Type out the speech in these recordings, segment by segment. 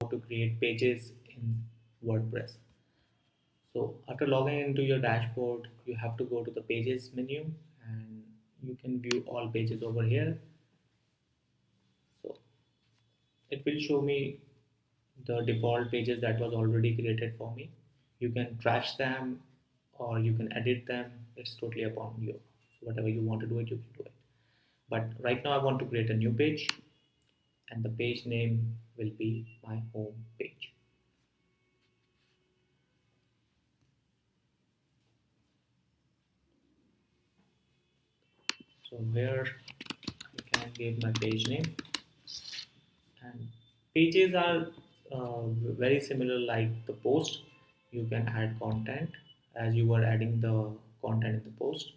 to create pages in WordPress. So after logging into your dashboard, you have to go to the pages menu and you can view all pages over here. So it will show me the default pages that was already created for me. You can trash them or you can edit them. It's totally upon you. So whatever you want to do it, you can do it. But right now I want to create a new page and the page name will be my home page. So here I can give my page name, and pages are very similar like the post. You can add content as you were adding the content in the post.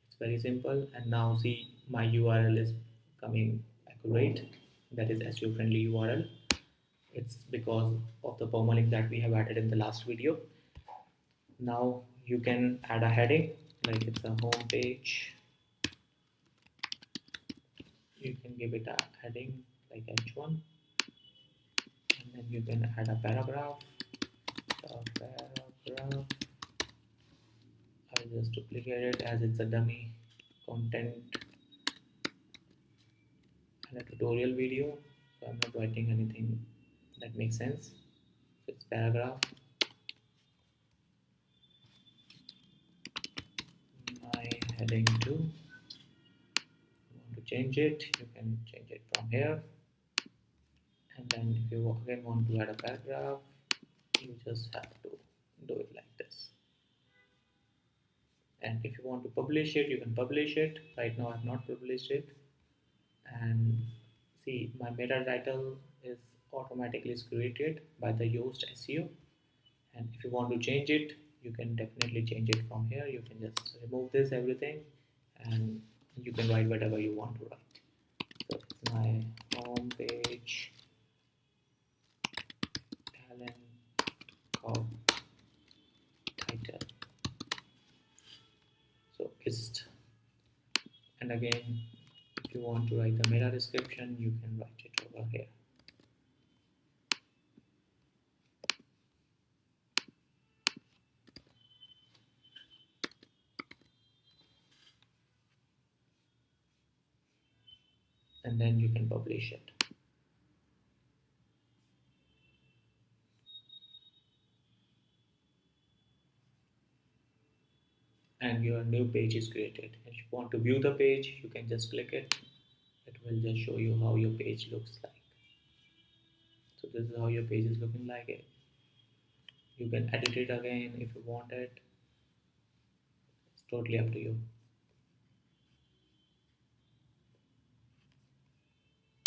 It's very simple. And now see, my URL is coming accurate, that is SEO friendly URL. It's because of the permalink that we have added in the last video. Now you can add a heading like it's a home page. You can give it a heading like H1, and then you can add a paragraph. I'll just duplicate it as it's a dummy content and a tutorial video, so I'm not writing anything that makes sense. So it's paragraph. My heading 2. You want to change it, you can change it from here. And then if you again want to add a paragraph, you just have to do it like this. And if you want to publish it, you can publish it. Right now I have not published it. And see, my meta title is automatically created by the Yoast SEO. And if you want to change it, you can definitely change it from here. You can just remove this everything and you can write whatever you want to write. So it's my home page talent of title. So it's, and again, if you want to write the meta description, you can write it over here. And then you can publish it. And your new page is created. If you want to view the page, you can just click it. It will just show you how your page looks like. So this is how your page is looking like. It. You can edit it again if you want it. It's totally up to you.